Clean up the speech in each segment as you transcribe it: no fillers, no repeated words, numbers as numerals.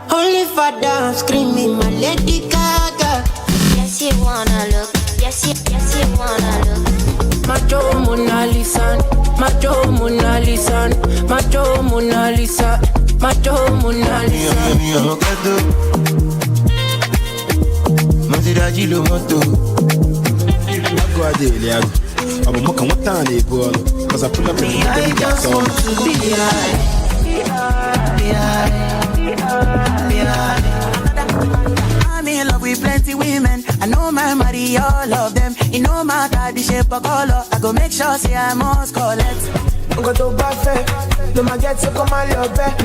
Only for dance, screaming my Lady Gaga. Yes, you wanna look. Yes, you wanna look. Macho Mona Lisa, Macho Mona Lisa, Macho Mona Lisa, Macho Mona Lisa. Maziragilo moto. Go adele ago. I'm a one time because I pull up in the I just want to be high. I'm in love with plenty women. I know my marry all of them. It no matter the shape or color. I go make sure say I must collect. Go to buffet, no ma get so come on your bed.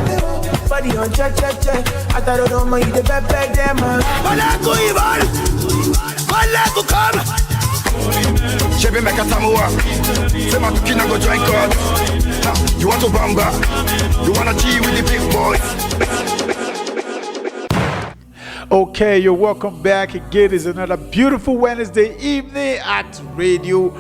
Body on check. I thought don't mind you the bed them. Wala go Ivan, wala go come. Chebe make a samoa. Say my kina go join God. You want to bamba? You wanna G with the big boys? Okay, you're welcome back again. It's another beautiful Wednesday evening at Radio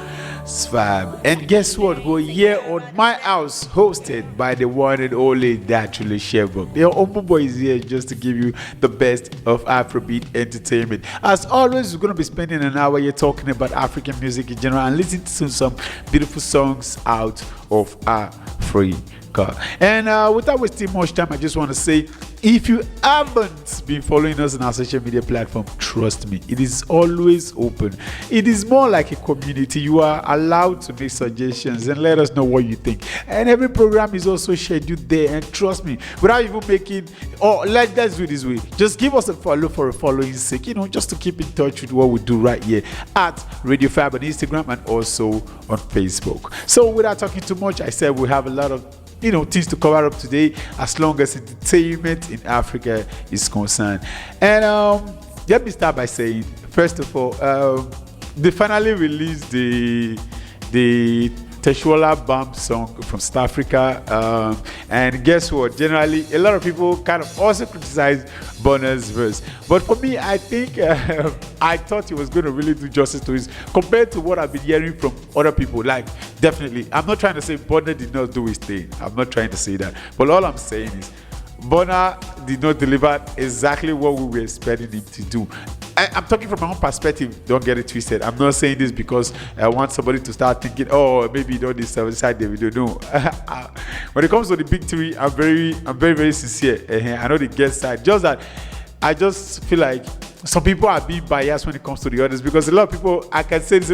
Svab. And guess what? We're here on my house, hosted by the one and only Datriller Chevborg. The Open Boy is here just to give you the best of Afrobeat entertainment. As always, we're going to be spending an hour here talking about African music in general and listening to some beautiful songs out of Africa. And without wasting much time, I just want to say, if you haven't been following us on our social media platform, trust me, it is always open. It is more like a community. You are allowed to make suggestions and let us know what you think. And every program is also scheduled there. And trust me, without even making, let's do it this way. Just give us a follow for a following's sake, just to keep in touch with what we do right here at Radio Fab on Instagram and also on Facebook. So without talking too much, I said we have a lot of things to cover up today as long as entertainment in Africa is concerned. And let me start by saying, first of all, they finally released the Teshuola Bam song from South Africa, and guess what? Generally, a lot of people kind of also criticize Burna's verse, but for me, I think I thought he was going to really do justice to his compared to what I've been hearing from other people. Like, definitely, I'm not trying to say Burna did not do his thing. I'm not trying to say that, but all I'm saying is Burna did not deliver exactly what we were expecting him to do. I'm talking from my own perspective. Don't get it twisted. I'm not saying this because I want somebody to start thinking, oh, maybe you don't deserve side David. No. When it comes to the big three, I'm very, very sincere. I know the guest side. Just that I just feel like some people are being biased when it comes to the others because a lot of people, I can say this,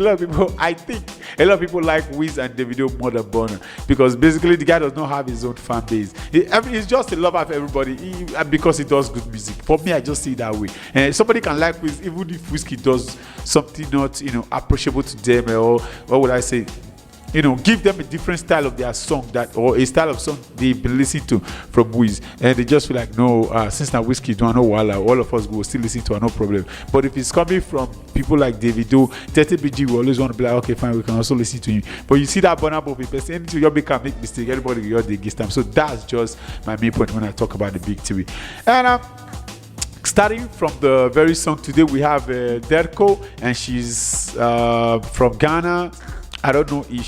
I think a lot of people like Wiz and Davido more than Burna because basically the guy does not have his own fan base. He's just a lover of everybody because he does good music. For me, I just see it that way. And somebody can like Wiz even if Whiskey does something not, appreciable to them, or what would I say? Give them a different style of their song or a style of song they've been listening to from Wiz, and they just feel like, no, since now Whiskey don't know all of us will still listen to her, no problem. But if it's coming from people like Davido, 30BG will always want to be like, okay, fine, we can also listen to him. But you see that Burna Boy people say anything you can make mistake, everybody you the give time. So that's just my main point when I talk about the big TV. And starting from the very song today, we have Derko, and she's from Ghana. I don't know if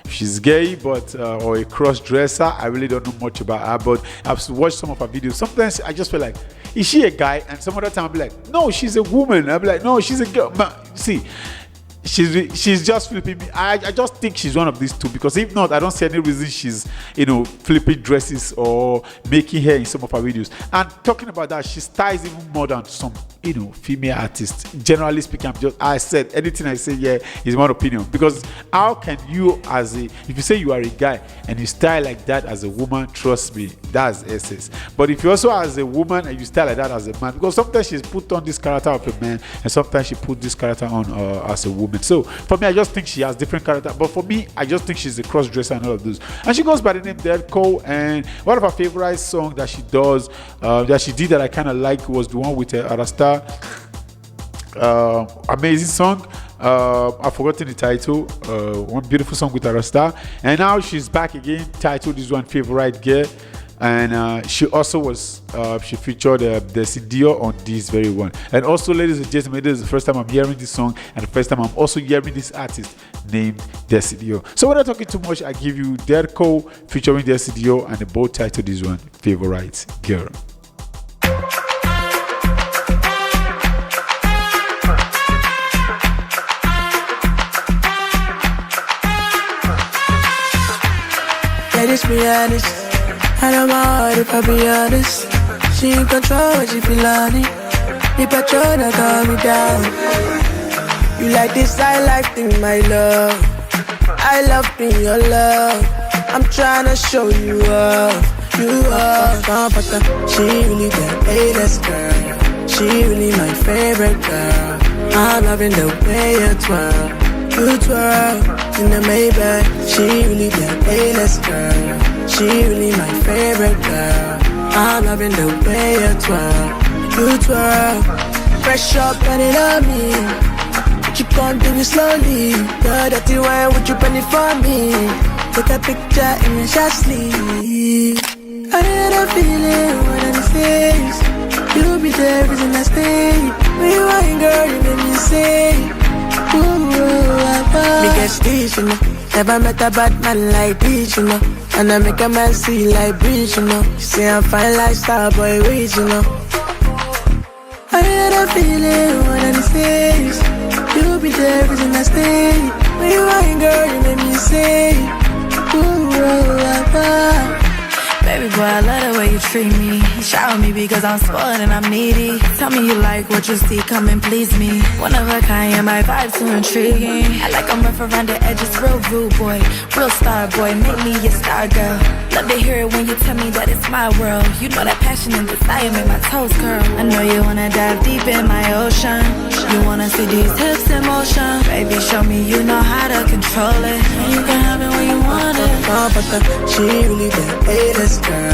she's gay, but or a cross-dresser. I really don't know much about her, but I've watched some of her videos. Sometimes I just feel like, is she a guy? And some other time I'll be like, no, she's a woman. I'll be like, no, she's a girl. See, she's just flipping me. I just think she's one of these two, because if not, I don't see any reason she's flipping dresses or making hair in some of her videos. And talking about that, she styles even more than some female artists. Generally speaking, I said anything I say here is one opinion, because how can you if you say you are a guy and you style like that as a woman, trust me, that's essence. But if you also as a woman and you style like that as a man, because sometimes she's put on this character of a man and sometimes she put this character on as a woman. So for me, I just think she has different character. But for me, I just think she's a cross dresser and all of those. And she goes by the name Derko. And one of her favorite songs that she does, that she did that I kind of like, was the one with Arasta. Amazing song. I've forgotten the title. One beautiful song with Arasta. And now she's back again. Titled this one, Favorite Girl. and she also was she featured Datriller on this very one. And also, ladies and gentlemen, this is the first time I'm hearing this song, and the first time I'm also hearing this artist named Datriller. So without talking too much, I give you Derko featuring Datriller, and the bold title this one, Favorite Girl. Just be honest, I know my heart if I be honest. She in control when she feel on it. The patrol that calm me down. You like this, I like thing, my love. I love being your love. I'm tryna show you up. You up, she really the A-list girl. She really my favorite girl. I'm loving the way you twirl. You twirl in the Maybach. She really the A-list girl. She really my favorite girl. I'm loving the way you twirl. You twirl. Fresh up, and it on me. But you can't do it slowly. The dirty wine, would you pen it for me? Take a picture in your short sleeve. I had a feeling one of these days you'll be there, reason I stay. When you wine, girl, you make me say. Me get stage, you know. Never met a bad man like this, you know. And I make a man see like breeze, you know. You say I'm fine like Starboy Reed, you know. I had a feeling one of these days you'll be there, reason I stay. When you wine, girl, you make me say. Baby boy, I love the way you treat me. You shower me because I'm spoiled and I'm needy. Tell me you like what you see, come and please me. One of a kind, yeah, my vibe's too intriguing. I like I'm rough around the edges, real rude boy. Real star boy, make me your star girl. Love to hear it when you tell me that it's my world. You know that passion and desire make my toes curl. I know you wanna dive deep in my ocean. You wanna see these hips in motion. Baby, show me you know how to control it. And you can have it when you want it. She really the A-list girl.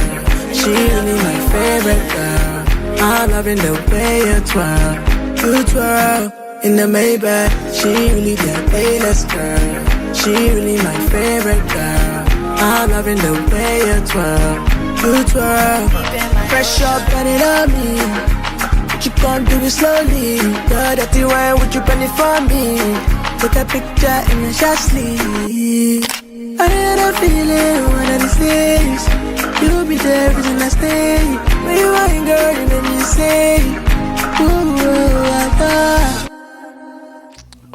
She really my favorite girl. I'm loving the way you twirl. You twirl in the Maybach. She really the A-list girl. She really my favorite girl. I'm loving the way you twirl. You twirl. Fresh up, got it on me. But you can't do it slowly. The dirty wine, would you pen it for me? Take a picture in your short sleeve. I had a feeling one of these days you'll be there, reason I stay. When you wine, girl, you make me say.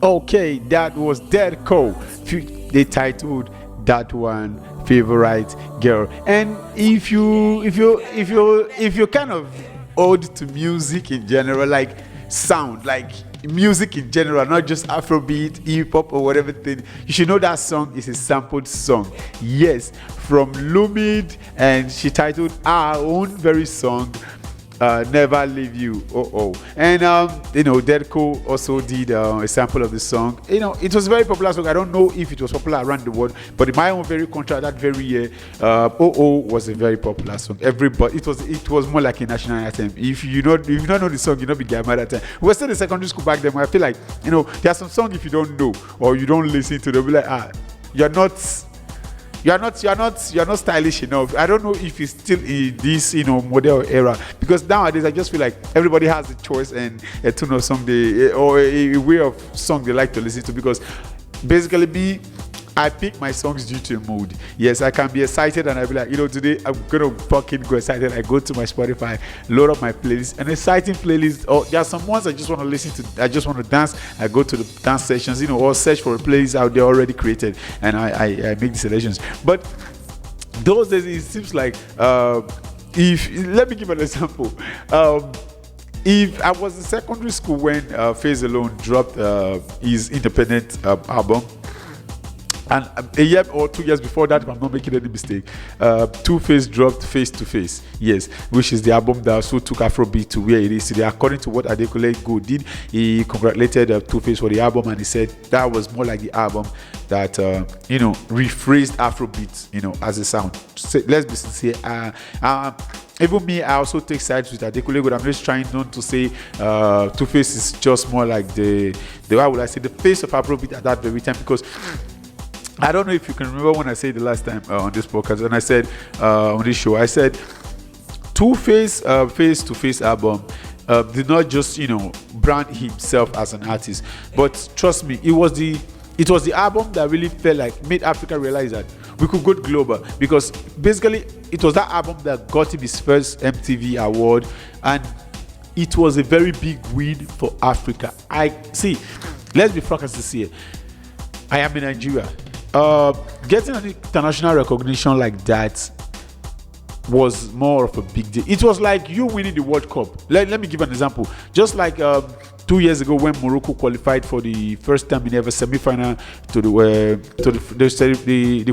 Okay, that was Derko. They titled that one Favorite Girl. And if you're kind of ode to music in general, like sound, like music in general, not just Afrobeat, hip hop, or whatever thing, you should know that song is a sampled song. Yes, from Lumid, and she titled our own very song, Never Leave You. And Derko also did a sample of the song. It was a very popular song. I don't know if it was popular around the world, but in my own very country that very year, was a very popular song. Everybody, it was more like a national anthem. If you don't know the song, you not be mad at that time. We were still in secondary school back then. I feel like there are some songs if you don't know or you don't listen to, they'll be like, you're not stylish enough. I don't know if it's still in this model era, because nowadays I just feel like everybody has the choice and a tune of song or a way of song they like to listen to, because basically I pick my songs due to a mood. Yes, I can be excited and I'll be like, today I'm gonna fucking go excited. I go to my Spotify, load up my playlist, an exciting playlist. Or there are some ones I just want to listen to. I just want to dance. I go to the dance sessions, or search for a playlist out there already created, and I make the selections. But those days it seems like let me give an example. If I was in secondary school when Phase Alone dropped his independent album. And a year or 2 years before that, if I'm not making any mistake, Two-Face dropped Face to Face, yes, which is the album that also took Afrobeat to where it is today. According to what Adekunle Gold did, he congratulated Two-Face for the album, and he said that was more like the album that rephrased Afrobeat, as a sound. So, let's be sincere. Even me, I also take sides with Adekunle Gold. I'm just trying not to say Two-Face is just more like the face of Afrobeat at that very time, because I don't know if you can remember when I said the last time on this podcast, and I said on this show, I said Two-Face face-to-face album did not just brand himself as an artist, but trust me, it was the album that really felt like made Africa realize that we could go global, because basically it was that album that got him his first MTV award, and it was a very big win for Africa. Let's be frank and sincere. I am in Nigeria. Getting an international recognition like that was more of a big deal. It was like you winning the World Cup. Let me give an example. Just like 2 years ago when Morocco qualified for the first time in ever semi-final they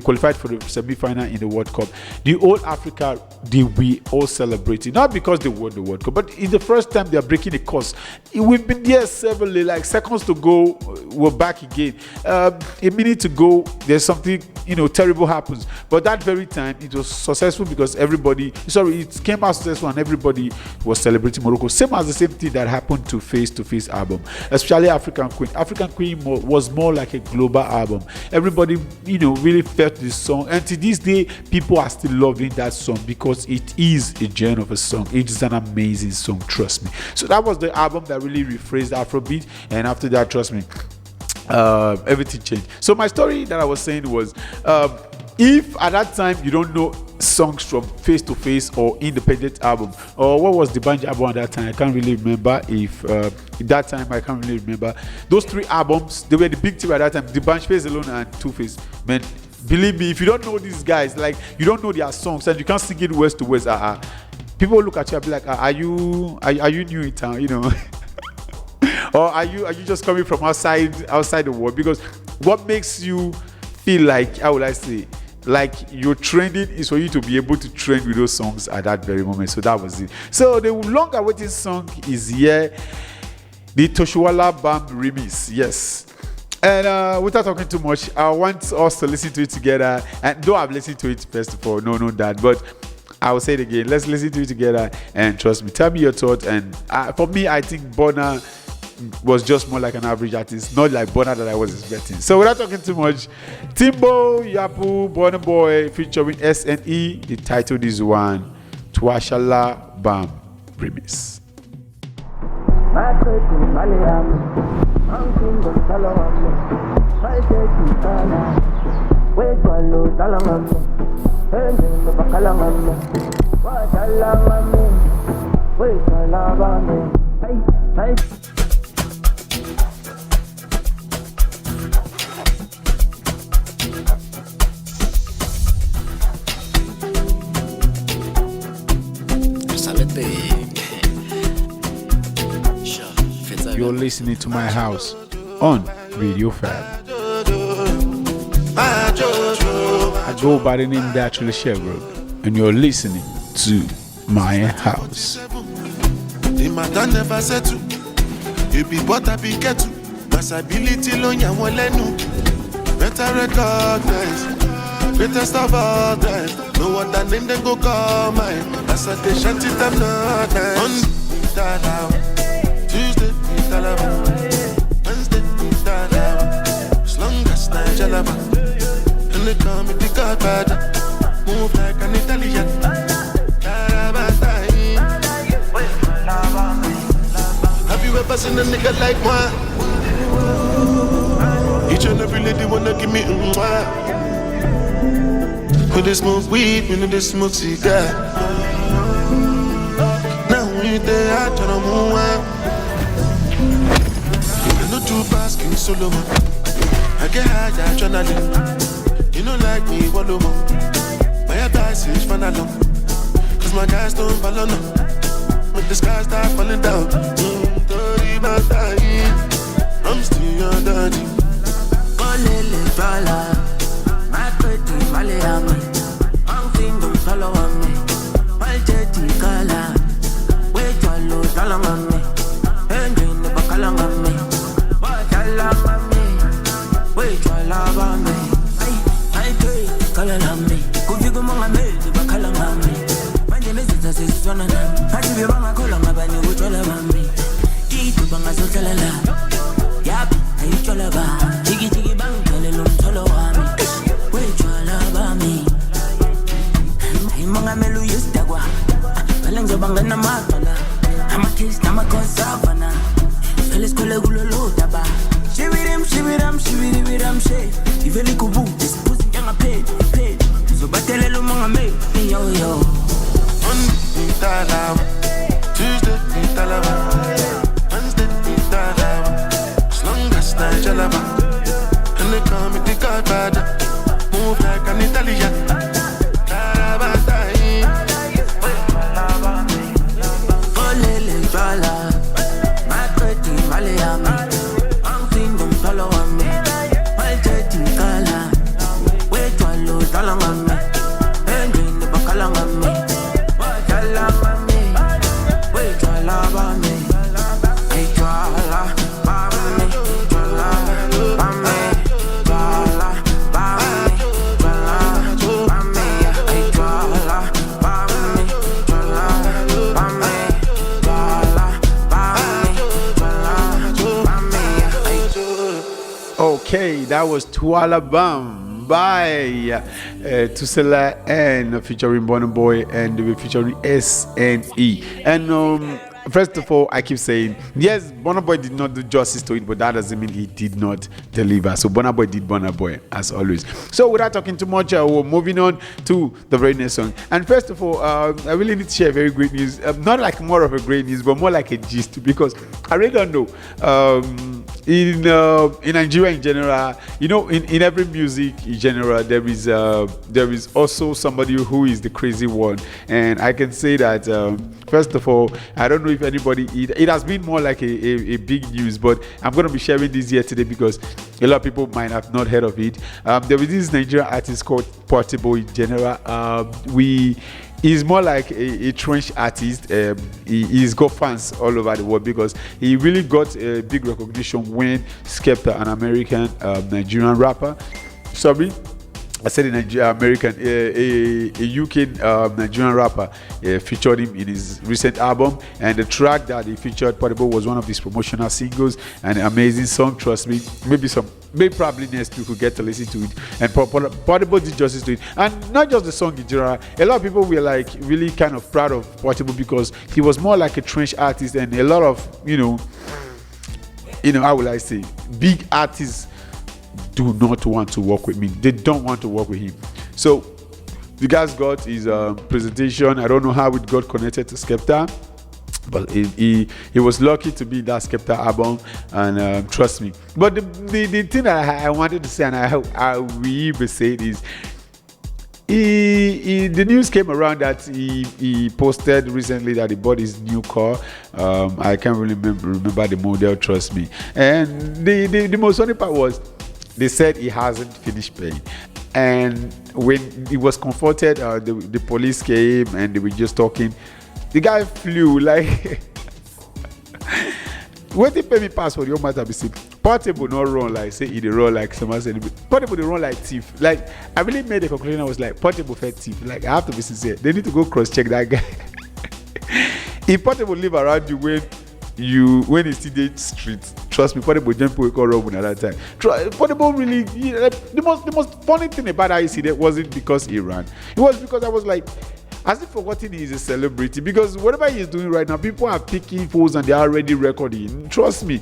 qualified for the semi-final in the World Cup. The whole Africa, we all celebrated, not because they won the World Cup, but in the first time they are breaking a course. We've been there several, like seconds to go, we're back again. A minute to go, there's something terrible happens. But that very time it was successful because it came out successful and everybody was celebrating Morocco. Same as the same thing that happened to Face album, especially African Queen was more like a global album. Everybody really felt this song, and to this day people are still loving that song because it is a gem of a song. It is an amazing song, trust me. So that was the album that really rephrased Afrobeat, and after that, trust me, everything changed. So my story that I was saying was, if at that time you don't know songs from Face to Face or independent album, or what was the Banj album at that time, I can't really remember. That time I can't really remember. Those three albums, they were the big two at that time. The Banj, Face Alone, and Two-Face. Man, believe me, if you don't know these guys, like you don't know their songs and you can't sing it word to word, people look at you and be like, are you new in town, or are you just coming from outside the world? Because what makes you feel like, how would I say, like you're trending is for you to be able to trend with those songs at that very moment. So that was it. So the long awaited song is here, the Toshuala Bam remix. Yes. And without talking too much, I want us to listen to it together. And though I've listened to it first of all, no that, but I will say it again. Let's listen to it together, and trust me, tell me your thoughts. And for me, I think Burna was just more like an average artist, not like Burna that I was expecting. So without talking too much, Timbo, Yapu, Burna Boy featuring SNE. The title is one, Twashala Bam remix. You're listening to My House on Radio Fab. I go by the name Datriller Chevborg, and you're listening to My House. The matter never settle. You be what I be get to. Possibility long ya walenu. Better recognize. Greatest of all time. No other name then go call mine. That's a they shanty them not nice. Monday, Tuesday, Wednesday, as long as Nigeria. And they call me the Godfather. Move like an Italian. Have you ever seen a nigga like moi? Each and every lady wanna give me mwah. When they smoke weed, when they smoke cigar. Now we there, I try to move on. I know two basking solo man. I get high, I try to live. You know like me, what do more? My advice is fun along. Cause my guys don't follow no. When the sky start falling down, I'm still your daddy. Olele dollar, my pretty Malayami. I'm single solo on me. My jetty color, wait your low dollar on me. And you never call on me. What I love on me, wait your love on me. I pay color on me. Could you go on me, but color on me. My name is Jesus, one of them. I give you my color, my body, which all about me. Keep up on my social. Yap, I chola ba, jiggy jiggy bang, tell him solo me. ngena madala amakiss namakonsavana eliskole kulolo daba shibirim she iveli kubu dispuzi nyanga paid so batelelo manga me yo Monday talawa Tuesday talawa Wednesday talawa as long as I jalaba and they call me the godfather move like an Italian olele jwala makreti vale yami angfingo mthwalo wami waljethi kala wejwalo dlala ngami endwini bakhala ngami wadlala ngami wejwala bami ejwala bami jwala bami jwala bami jwala bami ejwala bami jwala bami Okay, that was Twala Bam by Tusela and featuring Burna Boy and they were featuring SNE. And first of all, I keep saying, yes, Burna Boy did not do justice to it, but that doesn't mean he did not deliver. So Burna Boy did Burna Boy, as always. So without talking too much, we're moving on to the very next song. And first of all, I really need to share very great news. Not like more of a great news, but more like a gist, because I really don't know. In Nigeria in general, you know, in every music genre, there is also somebody who is the crazy one. And I can say that, first of all, I don't know if anybody, it has been more like a big news, but I'm going to be sharing this here today because a lot of people might have not heard of it. There is this Nigerian artist called Portable in general. He's more like a trench artist. He's got fans all over the world because he really got a big recognition when Skepta, an American Nigerian rapper, I said in American, a UK Nigerian rapper featured him in his recent album, and the track that he featured Portable was one of his promotional singles, an amazing song. Trust me, maybe probably next week we'll get to listen to it. And Portable did justice to it, and not just the song in general. A lot of people were like really kind of proud of Portable because he was more like a trench artist, and a lot of you know how will I say, big artists do not want to work with me. They don't want to work with him. So the guys got his presentation. I don't know how it got connected to Skepta, but he was lucky to be in that Skepta album, and trust me. But the thing that I wanted to say, and I will say it, is the news came around that he posted recently that he bought his new car. I can't really remember the model, trust me. And the most funny part was, they said he hasn't finished paying, and when he was confronted, the police came and they were just talking. The guy flew like when they pay me passport, your matter be sick. Portable not run like say he run like someone said. Portable they run like thief. Like I really made a conclusion. I was like, Portable fed thief. Like I have to be sincere. They need to go cross check that guy. If Portable live around you when it's TD street, trust me, Portable jump will call Robin at that time. Portable really, the most funny thing about how you see that wasn't because he ran. It was because I was like, as if forgotten he's a celebrity, because whatever he's doing right now, people are picking phones and they're already recording. Trust me.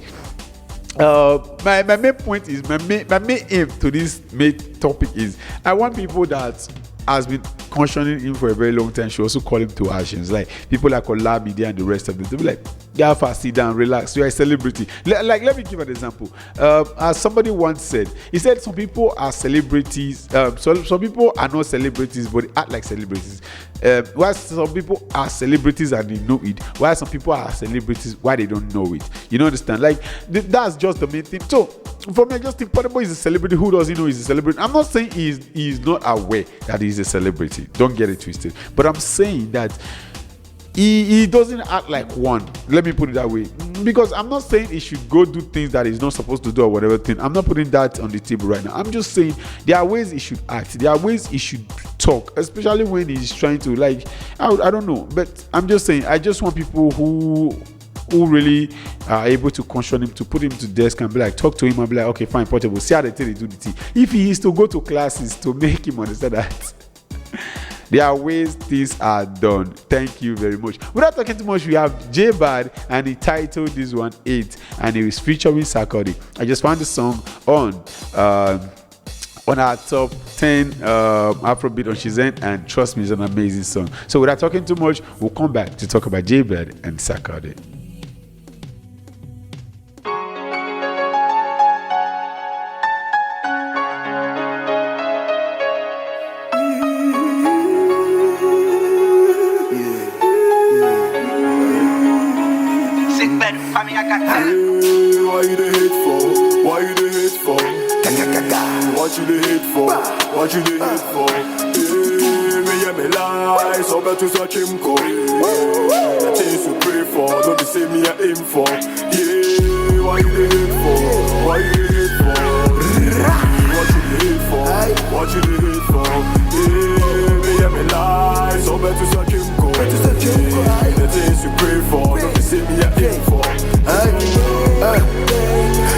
My main point is, my main aim to this main topic is, I want people that has been cautioning him for a very long time should also call him to actions. Like people like Olabide and the rest of them, they'll be like, yeah, fast, sit down, relax, you're a celebrity. Let me give an example. As somebody once said, he said some people are celebrities, some people are not celebrities but they act like celebrities. While some people are celebrities and they know it, while some people are celebrities why they don't know it. You know, understand? Like that's just the main thing. So for me, I just think Portable is a celebrity. Who doesn't know he's a celebrity? I'm not saying he's not aware that he's a celebrity. Don't get it twisted. But I'm saying that he doesn't act like one. Let me put it that way. Because I'm not saying he should go do things that he's not supposed to do or whatever thing. I'm not putting that on the table right now. I'm just saying there are ways he should act. There are ways he should talk, especially when he's trying to, like, I don't know. But I'm just saying, I just want people who really are able to caution him, to put him to desk and be like, talk to him and be like, okay, fine, Portable, see how they tell you do the thing. If he is to go to classes to make him understand that There are ways things are done. Thank you very much. Without talking too much, we have J Bad, and he titled this one 8, and he is featuring Sarkodie. I just found the song on our top 10 Afrobeat on Shizzen, and trust me, it's an amazing song. So without talking too much, we'll come back to talk about J Bad and Sarkodie. Why you the hate for? Why you the hate for? What you the hate for? What you the hate for? Me and me lie, so better suck him go. The things you pray for, don't be say me I aim for. Yeah, why you the hate for? Why you the hate for? What you the hate for? What you the hate for? Yeah, me and me lie, so better suck him go. The things you pray for, don't be say me I aim for.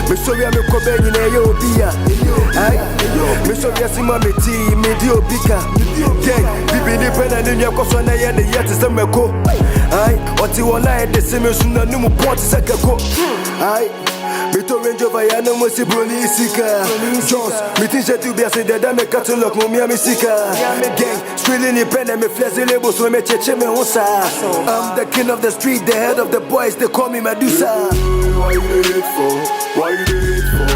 Me sorry I'm a Kobe in a Yobia. Me sorry I see my tea, me dio bika. Gang, bibi ni pena ni nyako na ya ne yet is a meko. What you want like the same as no new point is a go. Me to range over ya no mosi broni sika. Jones, me think to be a said that me cut to look me sika. Gang, streeling ni pena me flash the labels so me cheche me hosa. I'm the king of the street, the head of the boys, they call me Medusa. Why you the hate for? Why you the hate for?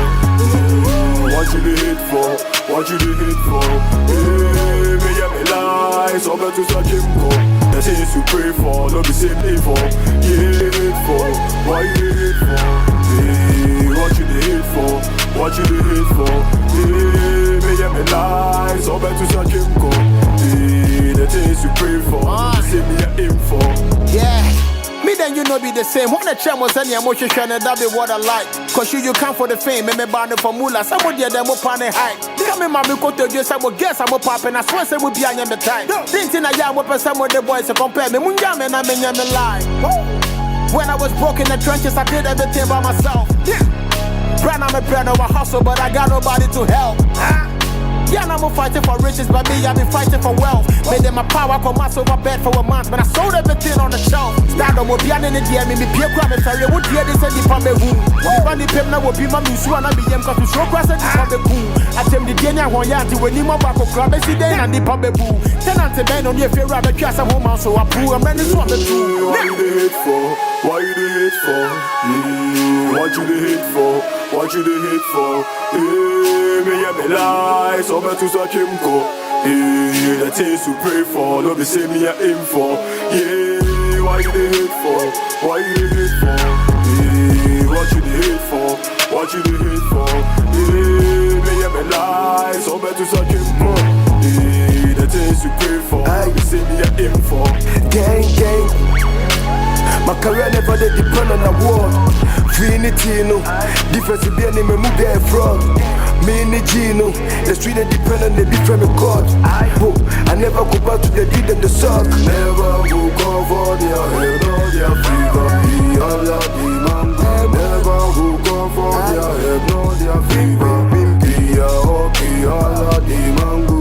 What you the hate for? What you the hate for? Me and me lies, so better suck him go. The things you pray for, don't be saying evil. Yeah, hate for. Why you the hate for? What you the hate for? What you the hate for? Me and me lies, so better suck him go. The things you pray for, don't be saying me a aim for. Yeah. Me then you know be the same. When the channel was any emotion, that be what I like. Cause you come for the fame, me band for mula. Somebody them up on the high. Come in, mommy, go to just I will guess I'm up and I swear say we be on the time. Thinking I am up some of the boys to compare me. Munjam and I mean I'm lie. When I was broke in the trenches, I did everything by myself. Brand I'm a brand of a hustle, but I got nobody to help. Yeah, I'm fighting for riches, but me, I be fighting for wealth. Made them my power come out over bed for a month, but I sold everything on the shelf. Stand up, be an in the DM, me be a crime, and sorry, what year they said the pump room. When the pimp now will be my musu, and I be young, cause we show grass and the cool. I tell the Kenya, one yard to when you back of crab, and see and the pump boo. Tenant the man on your fair rabbit, cast a home, so I prove I'm running to the two. Why you the hate for? Why you the hate for? What you the hate for? What you the hate for? Me and me lies, so better suck him go. The things you pray for, don't be say me a aim for. Yeah, why you the hate for? Why you the hate for? What you the hate for? What you the hate for? Me and me lies, so better suck him go. The things you pray for, don't be say me a aim for. Gang, gang. My career never did depend on a war. Finitino, difference in being me move there from. Me in the Gino, the street they depend on the different God. I never go back to the deed and the suck. Never go cover their head or their fever. Be all of the man. Never go cover their head or their fever. Be all of the mango.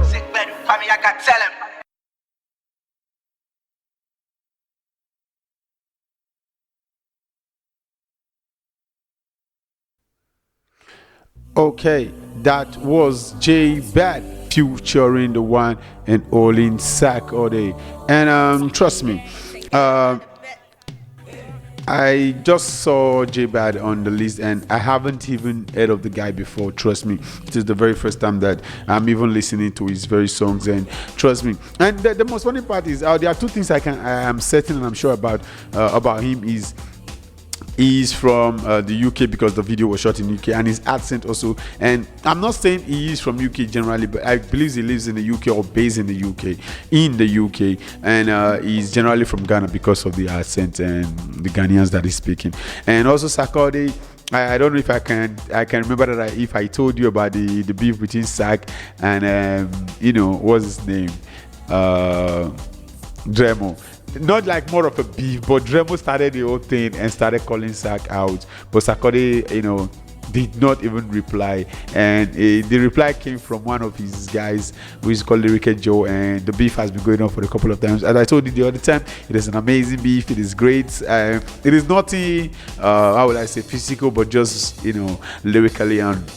Sick bed, family, I can tell him. Okay, that was J Bad featuring the one and only Sarkodie. And trust me, I just saw J Bad on the list and I haven't even heard of the guy before. Trust me, it is the very first time that I'm even listening to his very songs, and trust me. And the most funny part is there are two things I am certain and I'm sure about him is. He's from the UK because the video was shot in UK, and his accent also. And I'm not saying he is from UK generally, but I believe he lives in the UK or based in the UK, and he's generally from Ghana because of the accent and the Ghanaians that he's speaking. And also Sarkodie, I don't know if I can remember that if I told you about the beef between Sark and what's his name, Dremo. Not like more of a beef, but Dremo started the whole thing and started calling Sark out. But Sarkodie, did not even reply, and the reply came from one of his guys who is called Lyrical Joe, and the beef has been going on for a couple of times. As I told you the other time, it is an amazing beef. It is great. It is nothing how would I say physical, but just lyrically, and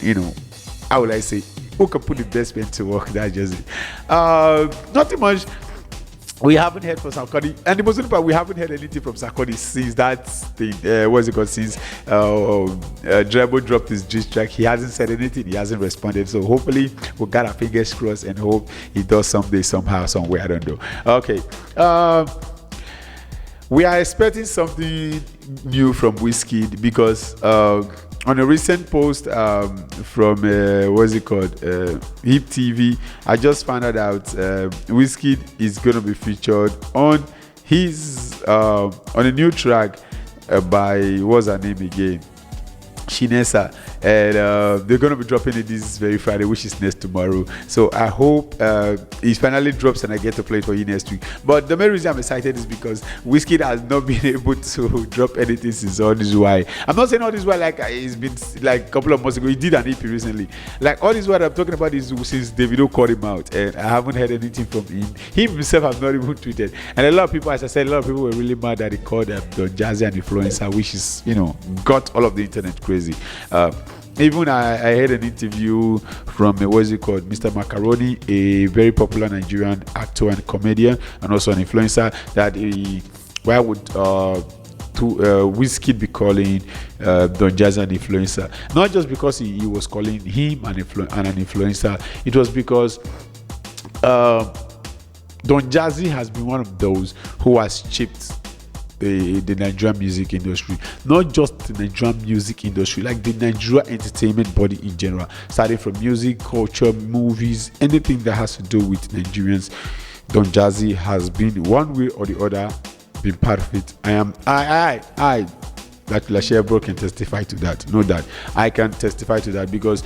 how would I say, who can put the best pen to work? That's just it. Nothing much. We haven't heard from Sarkodie, and the most important part, we haven't heard anything from Sarkodie since that thing. Since Drebo dropped his diss track, he hasn't said anything. He hasn't responded. So hopefully, we got our fingers crossed and hope he does someday, somehow, somewhere. I don't know. Okay. We are expecting something new from Wizkid because on a recent post from Hip TV, I just found out Wizkid is going to be featured on his on a new track by what's her name again, Shinesa, and they're going to be dropping it this very Friday, which is next tomorrow. So I hope it finally drops and I get to play it for you next week. But the main reason I'm excited is because Wizkid has not been able to drop anything since All This While. I'm not saying All This While like it's been like a couple of months ago. He did an EP recently. Like All This While I'm talking about is since Davido called him out, and I haven't heard anything from him. He himself has not even tweeted. And a lot of people, as I said, a lot of people were really mad that he called Don Jazzy an influencer, which is got all of the internet crazy. Even I heard an interview from Mr. Macaroni, a very popular Nigerian actor and comedian, and also an influencer, that why would Wizkid be calling Don Jazzy an influencer? Not just because he was calling him an influencer. It was because Don Jazzy has been one of those who has chipped the Nigerian music industry, not just the Nigerian music industry, like the Nigerian entertainment body in general, starting from music, culture, movies, anything that has to do with Nigerians. Don Jazzy has been one way or the other been part of it. I Datriller Chevborg can testify to that. Know that I can testify to that because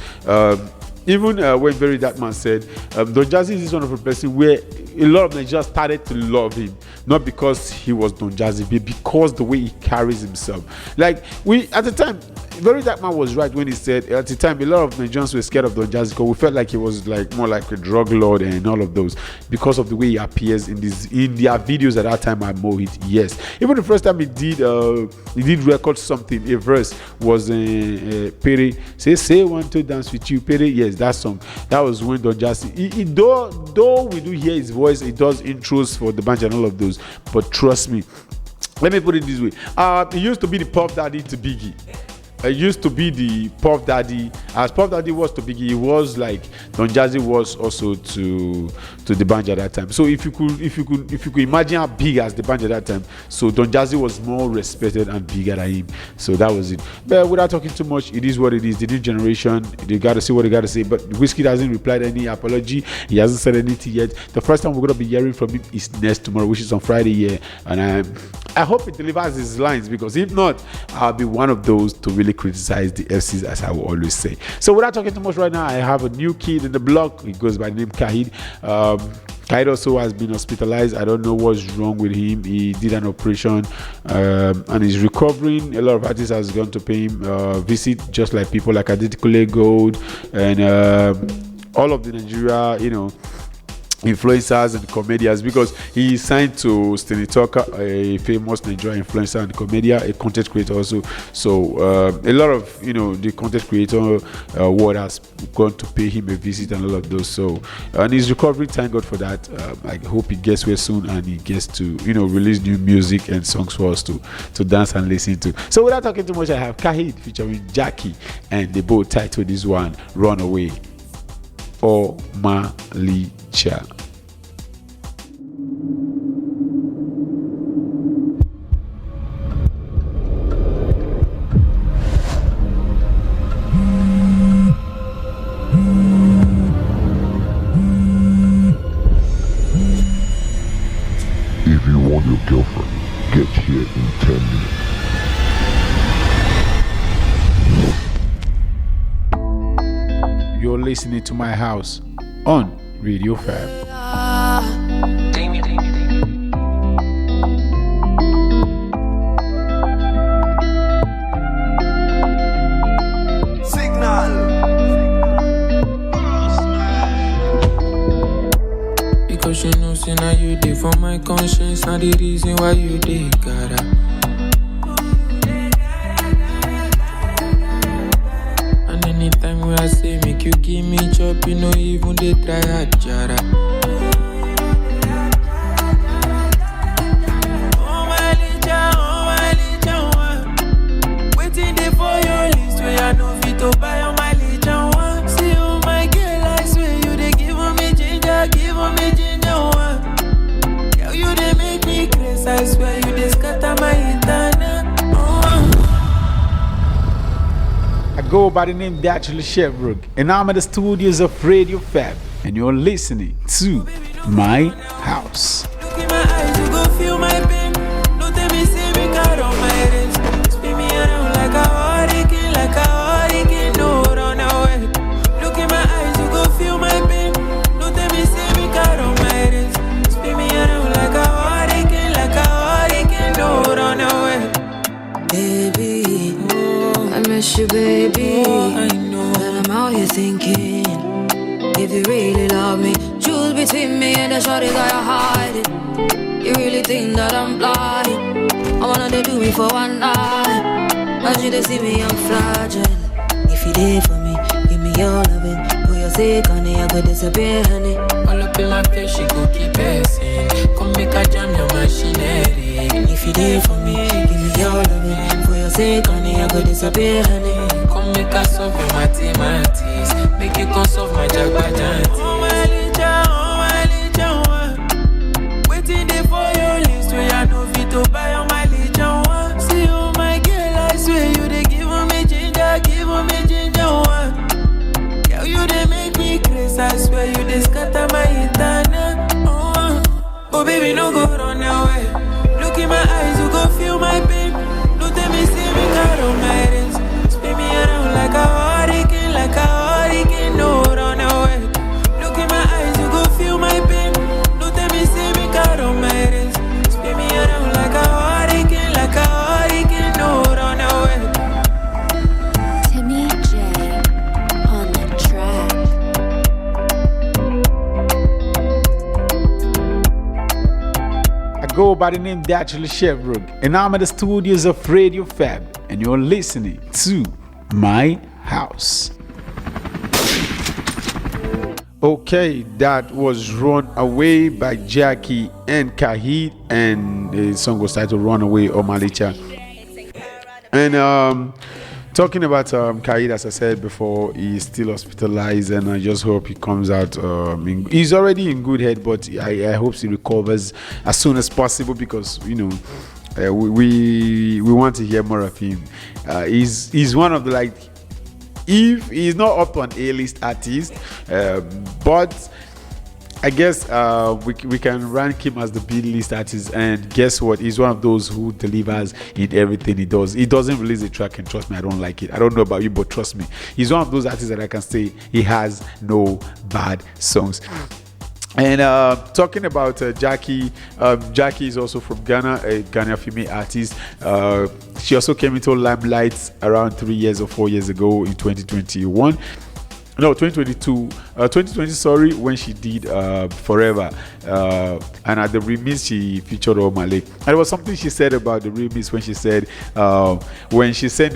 even when Very That Man said Don Jazzy is one of the person where a lot of Nigerians started to love him, not because he was Don Jazzy, but because the way he carries himself. Like we at the time, Very That Man was right when he said at the time a lot of Nigerians were scared of Don Jazzy because we felt like he was like more like a drug lord and all of those because of the way he appears in their videos at that time at Mohit. Yes, even the first time he did record something, a verse was Pere say want to dance with you, Pere. Yes, that song. That was when Don Jazzy. Though we do hear his voice, he does intros for the band and all of those. But trust me, let me put it this way. He used to be the Puff Daddy to Biggie. Used to be the Puff Daddy. As Puff Daddy was to Biggie, he was like Don Jazzy was also to the band at that time. So if you could imagine how big as the band at that time, so Don Jazzy was more respected and bigger than him. So that was it. But without talking too much, it is what it is. The new generation, they gotta say what they gotta say. But Wizkid hasn't replied any apology. He hasn't said anything yet. The first time we're gonna be hearing from him is next tomorrow, which is on Friday here. And I hope it delivers his lines, because if not, I'll be one of those to really criticize the FCs, as I will always say. So without talking too much right now, I have a new kid in the block. He goes by the name Kahid. Kahid also has been hospitalized. I don't know what's wrong with him. He did an operation and he's recovering. A lot of artists has gone to pay him visit, just like people like Datriller Gold and all of the Nigeria, influencers and comedians, because he signed to Steny Talker, a famous Nigerian influencer and comedian, a content creator also. So a lot of the content creator world has gone to pay him a visit and all of those. So and he's recovering. Thank God for that. I hope he gets well soon and he gets to release new music and songs for us to dance and listen to. So without talking too much, I have Kahid featuring Jackie, and they both titled this one "Runaway" or Malicha. If you want your girlfriend, get here in 10 minutes. You're listening to My House on Radio Fab. It's not the reason why you did, gotta. And anytime when I say make you give me chop, you know even they try hard, jara. Oh my licha, waiting there for your list where I know fit to buy on my licha. See oh my girl, I swear you they give me ginger, girl you they make me crazy, I swear you they scatter my internet. I go by the name Datriller Chevborg, and I'm at the studios of Radio Fab, and you're listening to My House. Look in my eyes, you go feel my pain. Don't tell me, say me got on my wrist. Spin me around like a hurricane, no run away. Look in my eyes, you go feel my pain. Don't tell me, say me got on my wrist. Spin me around like a hurricane, no run away. Baby, I miss you, baby. I know. But I'm out here thinking, if you really love me, choose between me and the shorty that you're hiding. You really think that I'm blind? I wanna they do me for one night. But you they see me, I'm fragile. If you there for me, give me your loving. For your sake, honey, I could disappear, honey. All up in my face, she go keep passing. Come make a jam your machinery. If you there for me, give me your loving. For your sake, honey, I could disappear, honey. Come make a solve your mathematics. Make you come solve my jagbajanti. Oh my licha, waiting there for your list where I know fit to buy on my licha. See oh my girl, I swear you they give me ginger, girl you they make me crazy, I swear you they scatter my internet. Oh baby, no go run away. Look in my eyes, you go feel my pain. Don't tell me, say me got on my wrist. Spin me around like a hurricane, no run away. Look in my eyes, you go feel my pain. Don't tell me, say me got on my wrist. Spin me around like a hurricane, no run away. Timmy J on the track. I go by the name Datriller Chevborg, and I'm at the studios of Radio Fab, and you're listening to My House. Okay, that was Run Away by Jackie and Kahid, and the song was titled Run Away or Malicha. And talking about Kahid, as I said before, he's still hospitalized, and I just hope he comes out. He's already in good health, but I hope he recovers as soon as possible, because we want to hear more of him. He's one of the if he's not up on A-list artist, but I guess we can rank him as the B-list artist, and guess what? He's one of those who delivers in everything he does. He doesn't release a track, and trust me, I don't like it. I don't know about you, but trust me, he's one of those artists that I can say he has no bad songs. And talking about Jackie, Jackie is also from Ghana, a Ghanaian female artist. She also came into limelight around 3 years or 4 years ago in 2021. No, 2020, sorry, when she did Forever. And at the remix, she featured Omale. And there was something she said about the remix when she said, when she said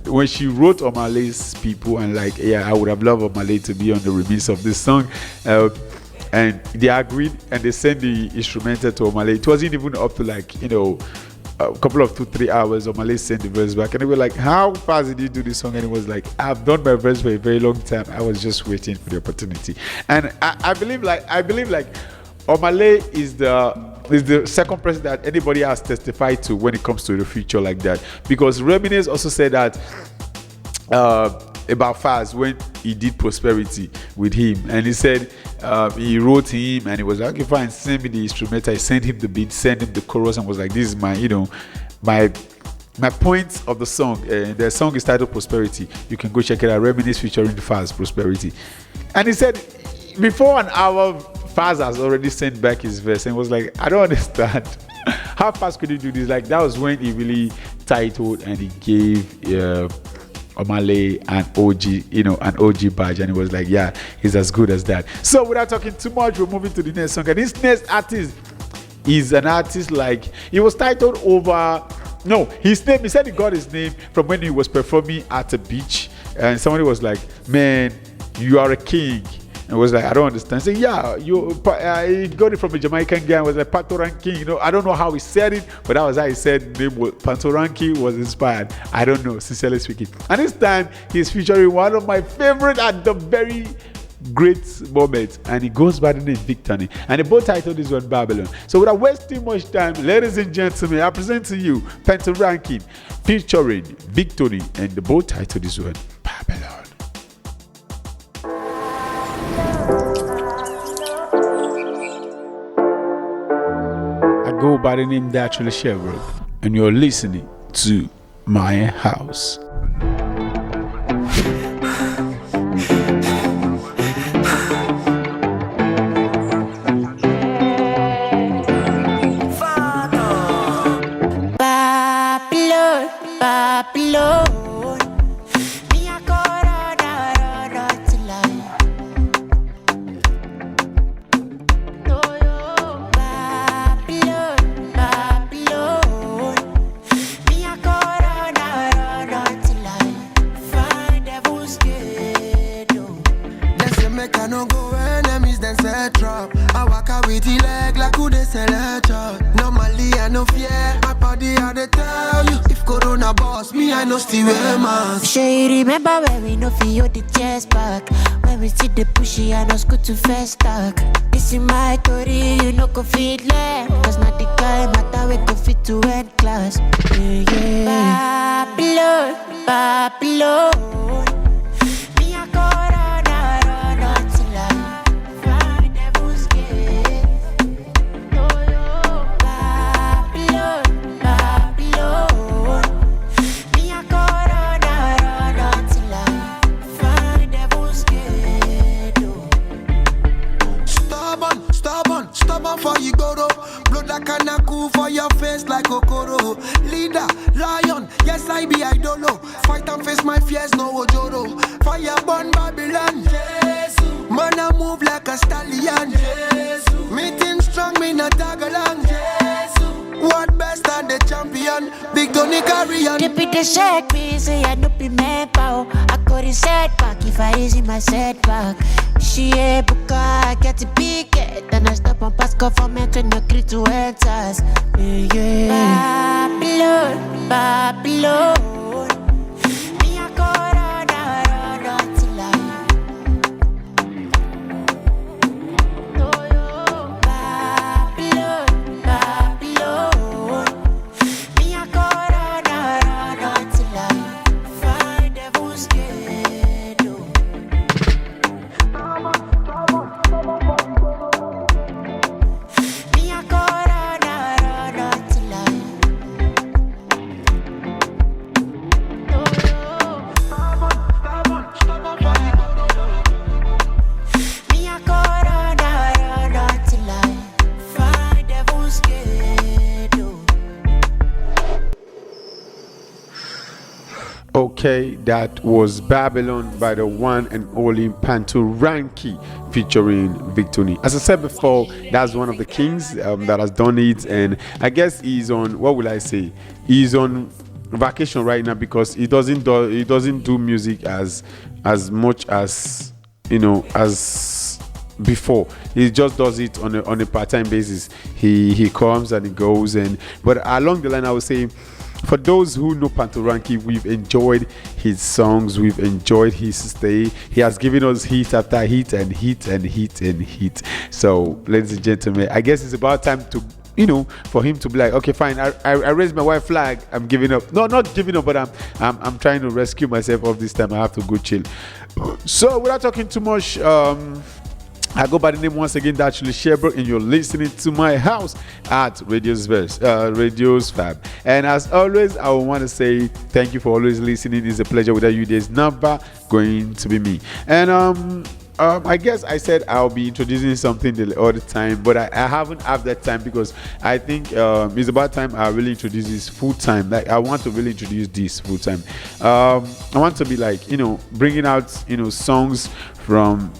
when she wrote Omale's people, and I would have loved Omale to be on the remix of this song. And they agreed, and they sent the instrumental to Omale. It wasn't even up to a couple of 2-3 hours. Omale sent the verse back, and they were like, how fast did you do this song? And it was like, I've done my verse for a very long time. I was just waiting for the opportunity. And I believe Omale is the second person that anybody has testified to when it comes to the future like that, because Reminisce also said that about Faz when he did Prosperity with him, and he said he wrote him, and he was like, okay, fine, send me the instrumental. I sent him the beat, sent him the chorus, and was like, this is my my point of the song. The song is titled Prosperity. You can go check it out. Reminisce featuring Faz, Prosperity. And he said before an hour, Faz has already sent back his verse, and was like, I don't understand. How fast could you do this? That was when he really titled, and he gave Omale an OG badge, and it was like, yeah, he's as good as that. So without talking too much, we're moving to the next song, and this next artist is an artist like he was titled over. No, his name. He said he got his name from when he was performing at a beach, and somebody was like, "Man, you are a king." And was like, I don't understand. Say, yeah, he got it from a Jamaican guy. Was like Patoranking. You know, I don't know how he said it, but that was how he said the name was Patoranking was inspired. I don't know, sincerely speaking. And this time he's featuring one of my favorite at the very great moment, and he goes by the name Victory. And the both title is on Babylon. So without wasting much time, ladies and gentlemen, I present to you Patoranking featuring Victory, and the both title is on Babylon. Go by the name Datriller Chevborg, and you're listening to My House. Babylon, Babylon. I walk out with the leg like who they sell a job. Normally I no fear, my body I dey tell you. If Corona boss me, I no still wear mask. Sure you remember when we no feel the chest back. When we see the pushy, I no school to first stack. This is my story, you no go fit left. Cause not the guy matter we go fit to end class. Yeah, yeah. Babylon, Babylon. Me a Corona, run until I find devil's gate. No, yo. Babylon, Babylon. Me a Corona, run until I find devil's gate. Stubborn for you go though. Blood like a naku for your face like Okoro. Leader, lion, yes I be idolo. Fight and face my fears, no ojoro. Fire burn Babylon, Jesus. Man I move like a stallion, Jesus. Meeting strong, me not tag along, Jesus. What best and the champion, big Tony Carrion. They be the shake me, say I no be man pow. I got it setback if I easy my setback. She a book, I get a big it. Then I stop and pass government when no agree to enter. Yeah, yeah. Babylon, Babylon. Me a Corona, run until I. No, yo. Babylon, Babylon. Me a Corona, run until I find devil's gate. Me a Corona, run until I. No, yo. Me a Corona, run until I find devil's gate. Okay, that was Babylon by the one and only Patoranking featuring Victory. As I said before, that's one of the kings that has done it, and I guess he's on, what will I say? He's on vacation right now because he doesn't do music as much as, you know, as before. He just does it on a part-time basis. He comes and he goes, but along the line I would say, for those who know Patoranking, we've enjoyed his songs, we've enjoyed his stay. He has given us hit after hit and hit and hit and hit. So, ladies and gentlemen, I guess it's about time to, you know, for him to be like, okay, fine, I raised my white flag, I'm giving up. No, not giving up, but I'm trying to rescue myself off this time. I have to go chill. So, without talking too much, I go by the name once again, Datriller Chevborg, and you're listening to My House at Radio's Fab. And as always, I want to say thank you for always listening. It's a pleasure. Without you, there's never going to be me. And I guess I said I'll be introducing something all the time, but I haven't had that time because I think it's about time I really introduce this full time. Like, I want to really introduce this full time. I want to be like, you know, bringing out, you know, songs from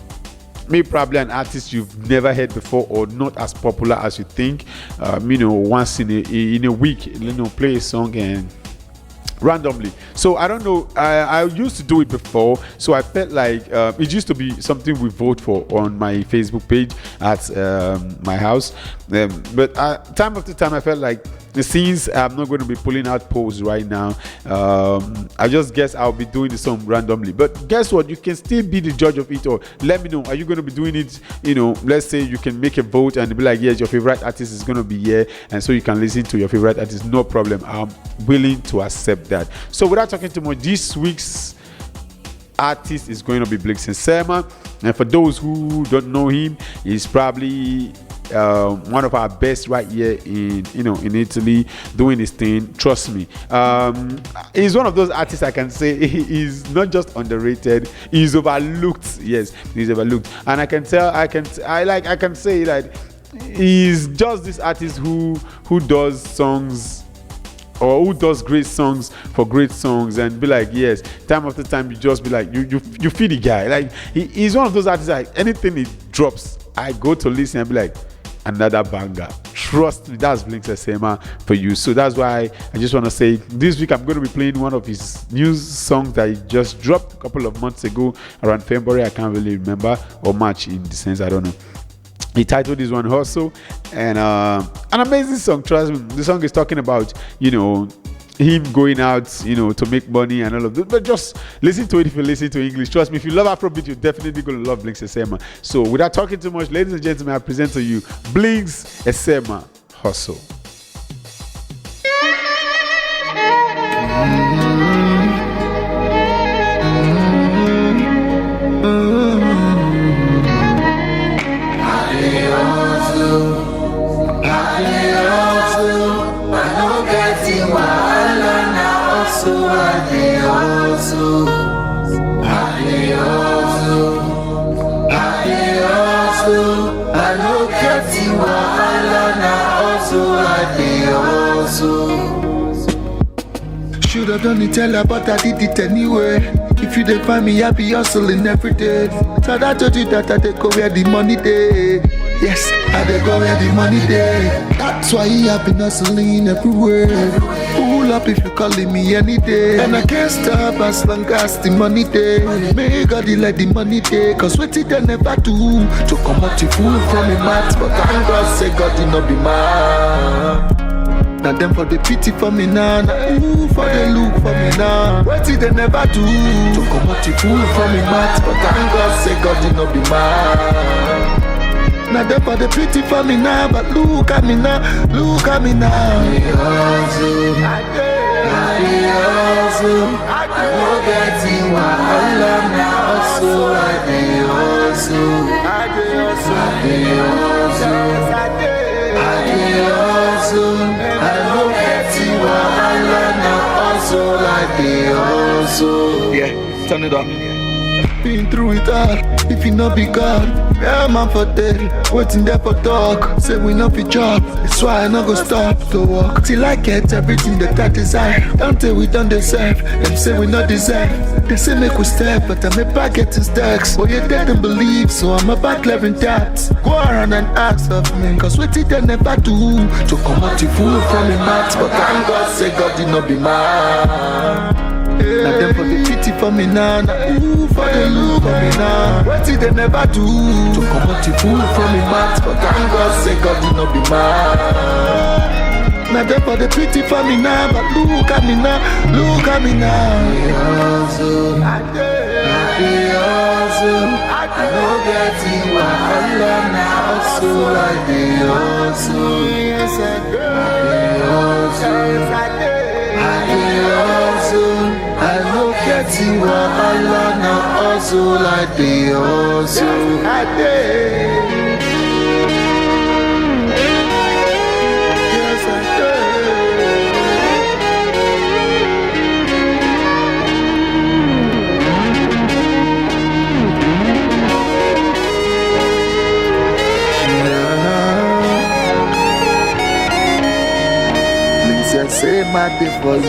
maybe probably an artist you've never heard before or not as popular as you think. Once in a week, play a song and randomly. So I don't know, I used to do it before, so I felt like it used to be something we vote for on my Facebook page at my house, but time after time I felt like, since I'm not going to be pulling out polls right now, I just guess I'll be doing the song randomly. But guess what, you can still be the judge of it, or let me know, are you going to be doing it? Let's say you can make a vote and be like, yes, your favorite artist is going to be here, and so you can listen to your favorite artist. No problem, I'm willing to accept that. So without talking too much, this week's artist is going to be Blink Sensema, and for those who don't know him, he's probably one of our best right here in Italy, doing his thing. Trust me, he's one of those artists I can say he's not just underrated, he's overlooked. Yes, he's overlooked, and I can say that he's just this artist who does songs, or who does great songs for great songs, and be like, yes, time after time you just be like, you feel the guy. Like he's one of those artists, like anything he drops, I go to listen and be like, another banger. Trust me, that's Blink Sensema for you. So that's why I just want to say, this week I'm going to be playing one of his new songs that he just dropped a couple of months ago, around February, I can't really remember, or March in the sense, I don't know. He titled this one Hustle, and an amazing song. Trust me, the song is talking about him going out to make money and all of that. But just listen to it if you listen to English. Trust me, if you love Afrobeat, you're definitely going to love Blink Sensema. So without talking too much, ladies and gentlemen, I present to you Blink Sensema, Hustle. Should have done it earlier, but I did it anyway. If you dey find me, I be hustling every day. So I told you that I dey go where the money dey. Yes, I dey go where the money dey. That's why I been hustling everywhere. Pull up if you calling me any day, and I can't stop as long as the money dey. May God let the money dey, cause what it they never do to come out the fool from a mat. But thank God say God did not be mad. Now them for the pity for me now, ooh, for the look for me now. What did they never do to come out the fool from me mat? But thank God say God did not be mad. Now them for the pity for me now, but look at me now, look at me now. I know that you are alive now, so yeah, turn it up. Been through it all, if you not be God, yeah, man for dead, waiting there for talk. Say we not be job, that's why I not go stop to walk till I get everything that I desire. Don't tell we don't deserve, them say we not deserve. They say make we step, but I'm about getting stacks. But you didn't believe, so I'm about clearing that. Go around and ask of me, cause what did they never do to come out the fool from the mat? But thank God say God did not be mad. Now them for the pity for me now, ooh, for the look for me now. What did they never do to come out the fool from me mat? But thank God say God did not be mad. Now them for the pity for me now, but look at me now, look at me now. I know that you are alive now, so I did. Yes, I did. I know that you are alive now, also like the also. I did. Yes, I did. Please say my day for you.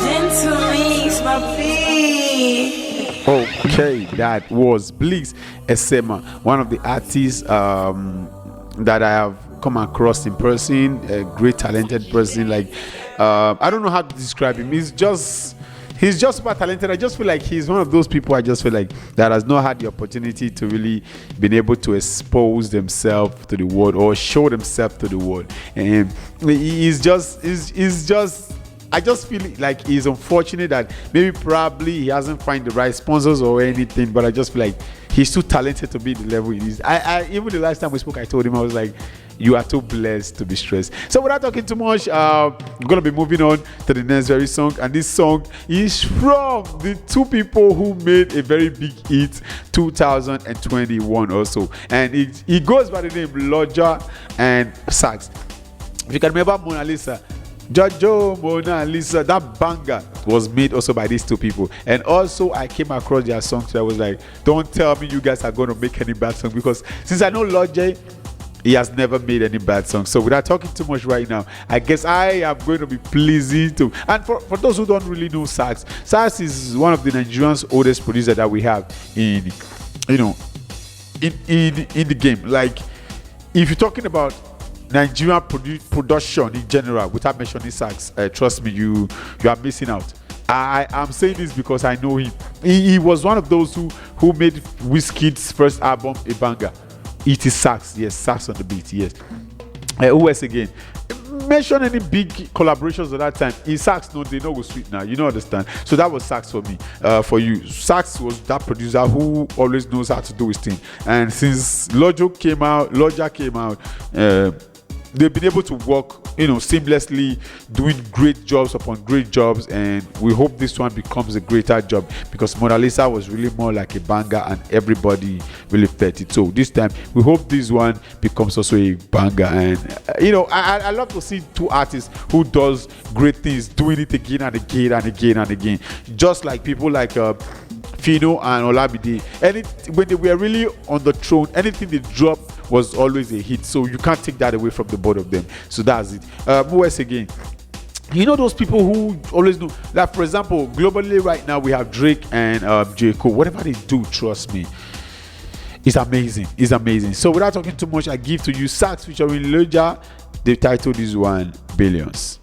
Gentle means my plea. Oh. Okay, that was Blix Esema, one of the artists that I have come across in person, a great talented person. Like I don't know how to describe him. He's just super talented. I just feel like he's one of those people I just feel like that has not had the opportunity to really been able to expose themselves to the world or show themselves to the world. And he's just I just feel like he's unfortunate that maybe probably he hasn't find the right sponsors or anything, but I just feel like he's too talented to be the level he is. I even the last time we spoke, I told him, I was like, you are too blessed to be stressed. So without talking too much, I'm gonna be moving on to the next very song, and this song is from the two people who made a very big hit 2021 also, and it goes by the name Lodja and Sax. If you can remember Mona Lisa, Jojo Mona Lisa, that banger was made also by these two people. And also I came across their songs, so I was like, don't tell me you guys are going to make any bad song, because since I know Lord J, he has never made any bad songs. So without talking too much right now, I guess I am going to be pleasing to. And for those who don't really know Sax is one of the Nigerian's oldest producer that we have in the game. Like, if you're talking about Nigerian production in general, without mentioning Sax, trust me, you are missing out. I am saying this because I know him. He was one of those who made Wizkid's first album a banger. It is Sax, yes, Sax on the beat, yes. Who else again? Mention any big collaborations at that time. In Sax, no, they know was sweet now. You don't understand. So that was Sax for me. For you, Sax was that producer who always knows how to do his thing. And since Lodja came out, they've been able to work, seamlessly, doing great jobs upon great jobs, and we hope this one becomes a greater job, because Mona Lisa was really more like a banger and everybody really felt it. So this time we hope this one becomes also a banger. And I love to see two artists who does great things doing it again and again and again and again, just like people like Fino and Olabide. When they were really on the throne, anything they dropped was always a hit, so you can't take that away from the both of them. So that's it. Who else again? Those people who always do that. For example, globally right now we have Drake and J. Cole. Whatever they do, trust me, it's amazing. It's amazing. So without talking too much, I give to you Sax featuring Lodja. The title is 1 Billions.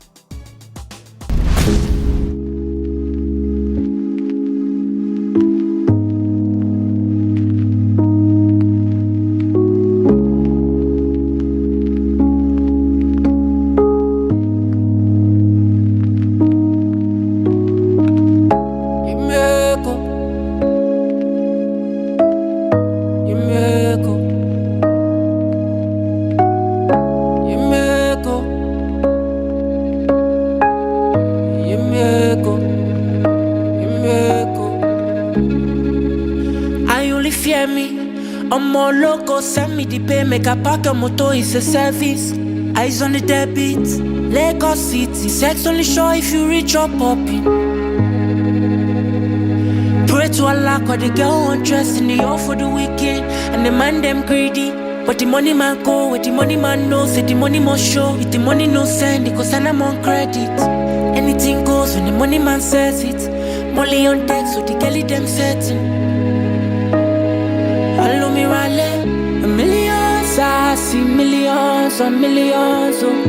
Send me the pay, make a pack a motor, it's a service. Eyes on the debit, Lagos City. Sex only show if you reach or popping. Pray to Allah, cause the girl undressed in the all for the weekend. And the man them greedy, but the money man go, where the money man knows, say the money must show. If the money no send, because I'm on credit. Anything goes when the money man says it. Molly on deck, so the girlie them setting. Follow me rally. Millions, I see millions on millions, oh.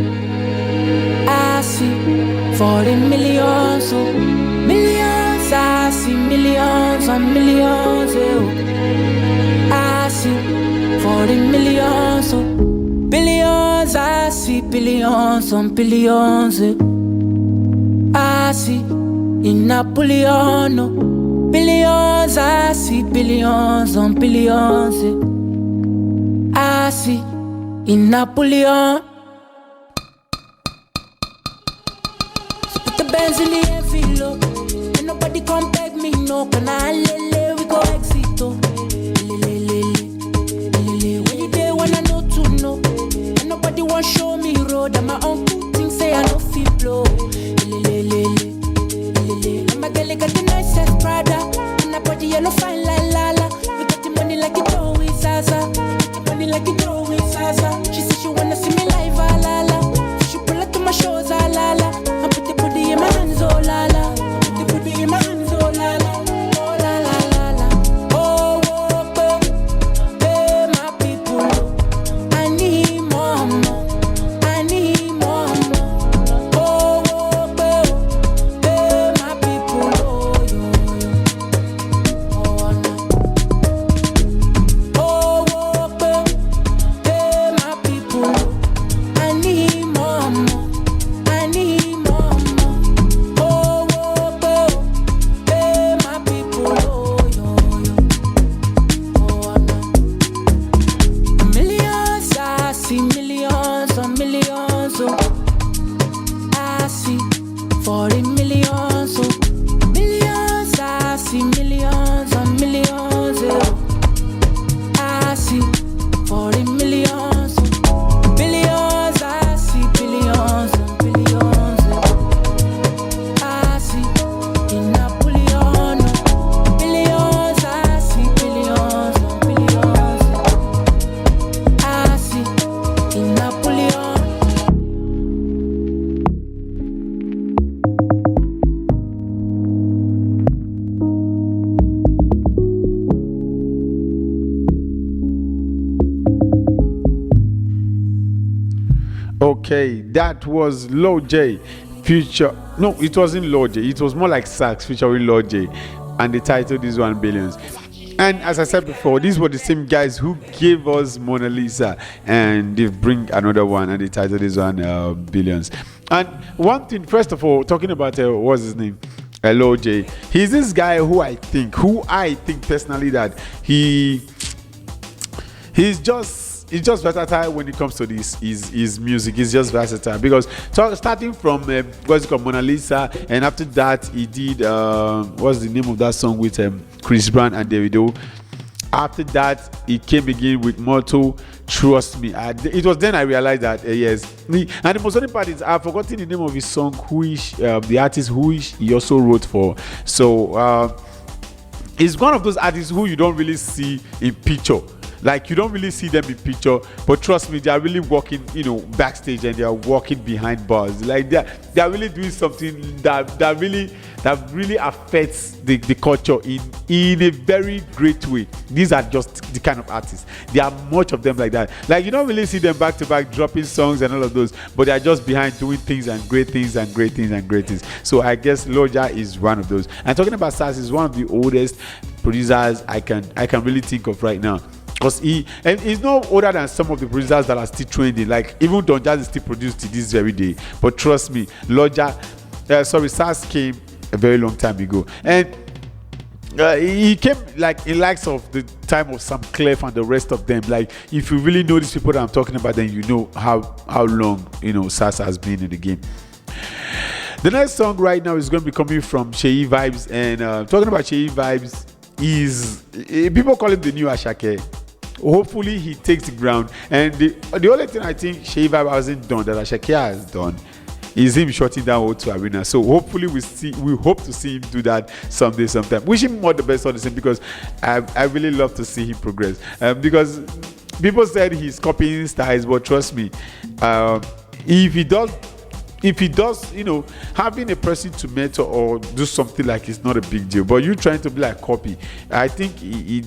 I see 40 millions, oh. Millions, I see millions on millions, oh. I see 40 millions, oh. Billions, I see billions on billions, oh. I see in Napoleon, oh. Billions, I see billions on billions, oh. I see in Napoleon. So put the bands in the heavy low. And nobody come beg me, no. Can I lele, we go exit, oh. Lele. When you there, when I know to know. And nobody want show me road. And my uncle thinks say I know feel blow. Lele. And my girl got the nicest Prada. And my body yellow fine like Lala. We got the money like it always Zaza. Like it always Zaza. She said she wanna see me live, ah la la. So she pull up to my shows, ah la la. I put the booty in my hands, oh la la. Put the booty in my hands, oh la la. Oh la la la la. on millions, oh. I see 40 millions, oh. Millions, I see millions on millions, oh. I see 40 millions, oh. Billions, I see billions on billions, oh. I see in Napoleon, oh. Billions, I see billions on billions, oh. I see in Napoleon. Okay, that was Lord J feature. No, it wasn't Lord J. It was more like Sax featuring Lord J, and the title is 1 Billions. And as I said before, these were the same guys who gave us Mona Lisa, and they bring another one, and the title is 1 Billions. And one thing, first of all, talking about what's his name, Lord J. He's this guy who I think personally that he's just versatile when it comes to this his music. He's just versatile because starting from what's it called, Mona Lisa, and after that he did what's the name of that song with Chris Brown and Davido. After that he came again with Motto, Trust Me. It was then I realized that yes. And the most funny part is I've forgotten the name of his song, the artist he also wrote for. So he's one of those artists who you don't really see in picture. Like, you don't really see them in picture, but trust me, they are really working, backstage, and they are working behind bars. Like, they are really doing something that really affects the culture in a very great way. These are just the kind of artists. There are much of them like that. Like, you don't really see them back to back dropping songs and all of those, but they are just behind doing things and great things and great things and great things. So I guess Loja is one of those. And talking about Sass, is one of the oldest producers I can really think of right now. Because he's no older than some of the producers that are still trending. Like, even Don Jazz is still produced to this very day. But trust me, Sass came a very long time ago. And he came like in likes of the time of Sam Clef and the rest of them. Like, if you really know these people that I'm talking about, then you know how long Sass has been in the game. The next song right now is going to be coming from Sheyi Vibes. And talking about Sheyi Vibes, people call him the new Ashake. Hopefully he takes the ground, and the only thing I think Sheyi Vibes hasn't done that Ashake has done is him shutting down O2 Arena. So hopefully we hope to see him do that sometime. Wish him all the best on the scene, because I really love to see him progress. Because people said he's copying styles, but trust me, if he does, having a person to mentor or do something like it's not a big deal. But you trying to be like copy, I think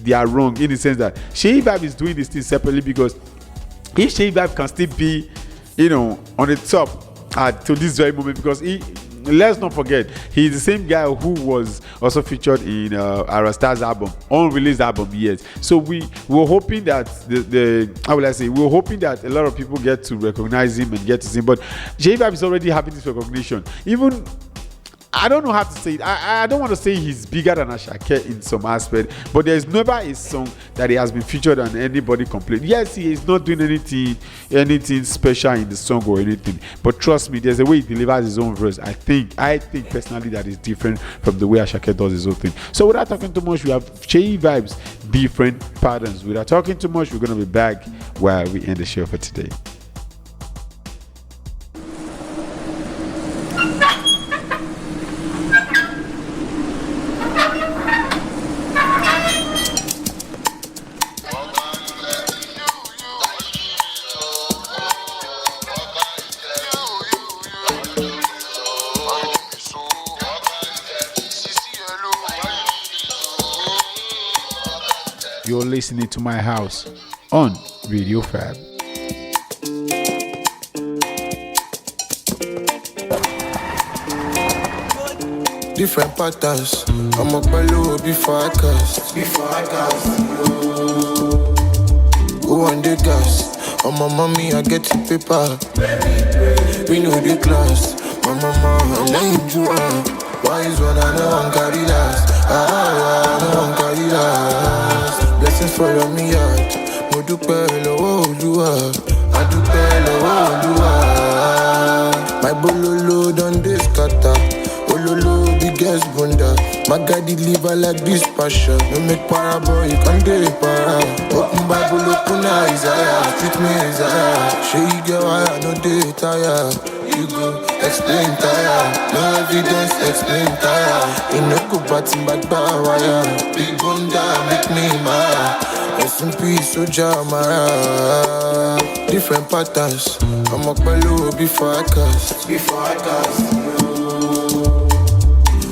they are wrong in the sense that Sheyi Vibes is doing this thing separately, because if Sheyi Vibes can still be, on the top to this very moment, because let's not forget, he's the same guy who was also featured in Arastar's album, unreleased album yet. So we were hoping that we were hoping that a lot of people get to recognize him and get to see him. But Sheyi Vibes is already having this recognition. Even, I don't know how to say it. I don't want to say he's bigger than Ashake in some aspect, but there's never a song that he has been featured on anybody complete. Yes, he is not doing anything special in the song or anything, but trust me, there's a way he delivers his own verse. I think personally that is different from the way Ashake does his own thing. So without talking too much, we have Sheyi Vibes, Different Patterns. Without talking too much, we're going to be back where we end the show for today. You're listening to My House on Radio Fab. Different patterns. I'm up below before I cast. Who on the gas? On my mommy, I get the paper. We know the class. My mama, I need you. Why is one I know I'm carry last? I know I'm carry last. Blessings follow me out. Mo dúpẹ́ lọ́wọ́ Olúwa. A dúpẹ́ lọ́wọ́ Olúwa. bololo don dey scatter. Ololo biggest bunda. My guy deliver like this passion. No make para boy, you can't do it para. Open Bible, open Isaiah. Treat me Isaiah. Show you get why I no dey tire. You go explain tire. No evidence, explain tire. You no go batting back by wire. Big bunda make me mad. S&P soldier Mara. Different patterns. I'm a bellow before I cast.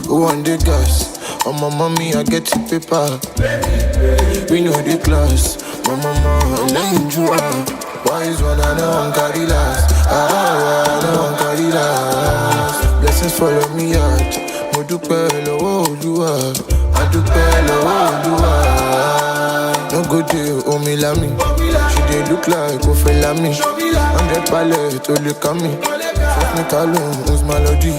Who want the gas? On my mommy, I get the paper. We know the class. My mama, and then you are. Why is one I know I'm carry last? I know I'm carry last. Blessings follow me out. Mo dupe lọ́wọ́ Olúwa. I dupe lọ́wọ́ Olúwa. No go dey omi lami. She dey look like Ofelami. 100 pallet, only coming. Fuck me Talon, who's melody?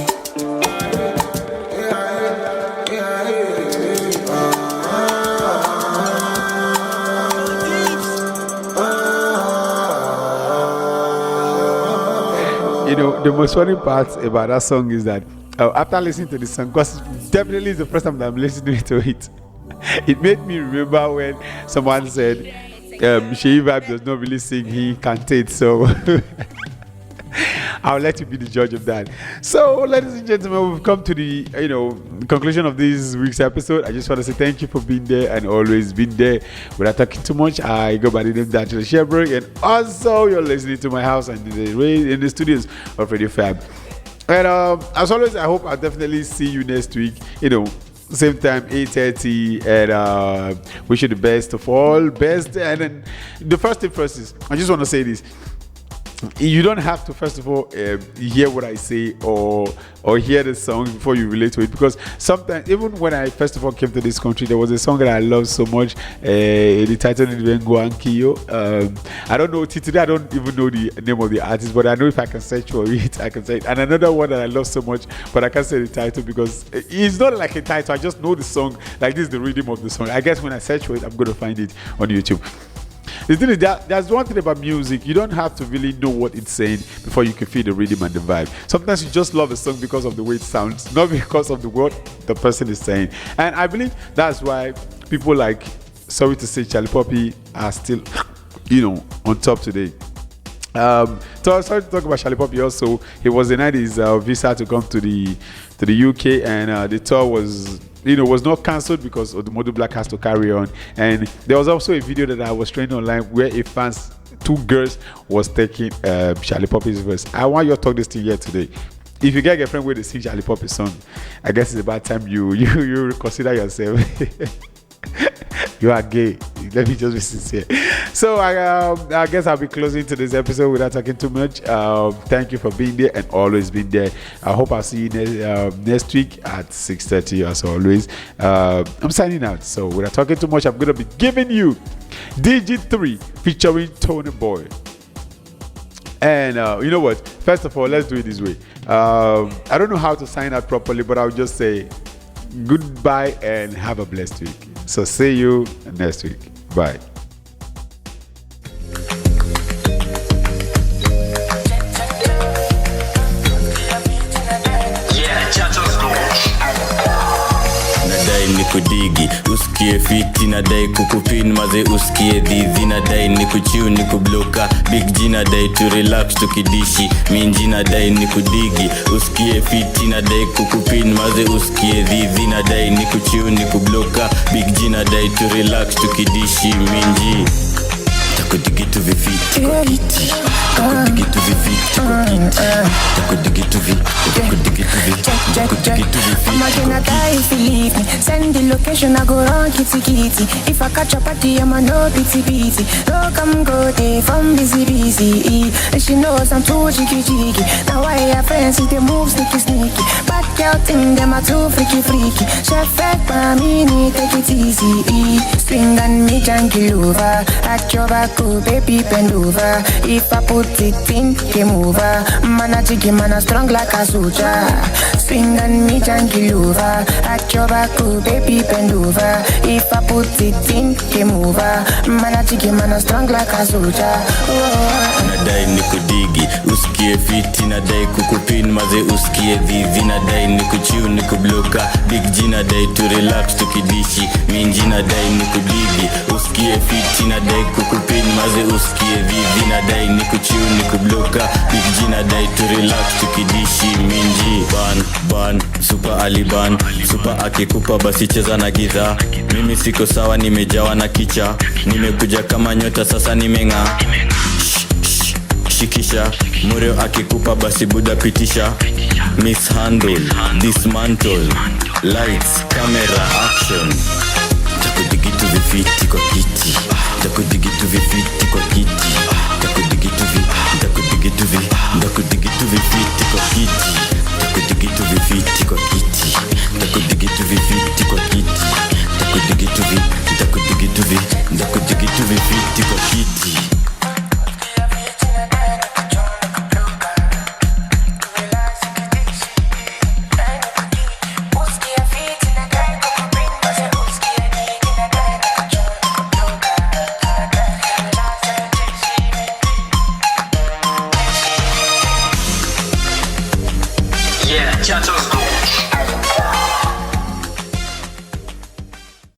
You know, the most funny part about that song is that after listening to the song, because definitely it's the first time that I'm listening to it, it made me remember when someone said, Shei Vibe does not really sing, he cantate, so I'll let you be the judge of that. So, ladies and gentlemen, we've come to the conclusion of this week's episode. I just want to say thank you for being there and always being there. Without talking too much, I go by the name Datriller Chevborg, and also you're listening to my house and in the studios of Radio Fab. And as always, I hope I'll definitely see you next week. Same time, 8:30, and wish you the best of all. Best, and then the first thing first is, I just want to say this. You don't have to, first of all, hear what I say or hear the song before you relate to it, because sometimes, even when I first of all came to this country, there was a song that I love so much. The title is Vengo Ankiyo. I don't know, today I don't even know the name of the artist, but I know if I can search for it, I can say it. And another one that I love so much, but I can't say the title because it's not like a title. I just know the song, like this is the rhythm of the song. I guess when I search for it, I'm going to find it on YouTube. The thing is that there's one thing about music, you don't have to really know what it's saying before you can feel the rhythm and the vibe. Sometimes you just love a song because of the way it sounds, not because of the word the person is saying. And I believe that's why people like, sorry to say, Charlie Poppy are still, on top today. So sorry to talk about Charlie Poppy also. He was denied his visa to come to the UK, and the tour was not cancelled because Odumodu Black has to carry on. And there was also a video that I was trending online where two girls was taking Charlie Poppy's verse. I want you to talk this thing here today. If you get a friend where they sing Charlie Poppy song, I guess it's about time you consider yourself. You are gay. Let me just be sincere. So I guess I'll be closing to this episode without talking too much. Thank you for being there and always being there. I hope I'll see you next week at 6:30 as always. I'm signing out. So without talking too much, I'm going to be giving you DG3 featuring Tony Boy. And you know what? First of all, let's do it this way. I don't know how to sign out properly, but I'll just say goodbye and have a blessed week. So see you next week. Bye. Nadai nikudigi, usikie fiti, nadai kukupin maze usikie dhizi, nadai nikuchiu nikubloka, big G nadai to relax tukidishi, minji nadai nikudigi, usikie fiti, nadai kukupin maze usikie dhizi, nadai nikuchiu nikubloka, big G nadai to relax tukidishi, minji takudigitu vifiti kwa kiti, takudigitu vifiti kwa kiti, takudigitu vifiti. I'm gonna die if you leave me. Send the location, I go run kitty kitty. If I catch a party, I'm a no pity pity. No come go day from busy. And she knows I'm too cheeky. Now I have friends, they move sneaky. Bad girl thing, them are too freaky. Chef fed by me, take it easy. Swing and me junkie over. At your back, oh baby, bend over. If I put it in, game over. Man a jiggy, man a strong like a soldier. Swing and me junkie over. At your back, oh baby, bend over. If I put it in, game over. Man a jiggy, man a strong like a soldier. Nadai nikudigi, usikie fiti, nadai kukupin maze usikie dhizi nadai nikuchiu nikubloka big G nadai to relax tukidishi minji nadai nikudigi usikie fiti nadai kukupin maze usikie dhizi nadai nikuchiu nikubloka big G nadai to relax tukidishi minji ban super aliban super akikupa basi cheza na giza mimi siko sawa nimejawa na kicha nimekuja kama nyota sasa nimenga shikisha mureo akikupa basi buda pitisha mishandle dismantle lights camera action takudigitu vifiti kwa kiti takudigitu vifiti kwa kiti takudigitu vifiti kwa kiti takudigitu vifiti kwa kiti takudigitu vifiti kwa kiti takudigitu vifiti kwa kiti. Chatos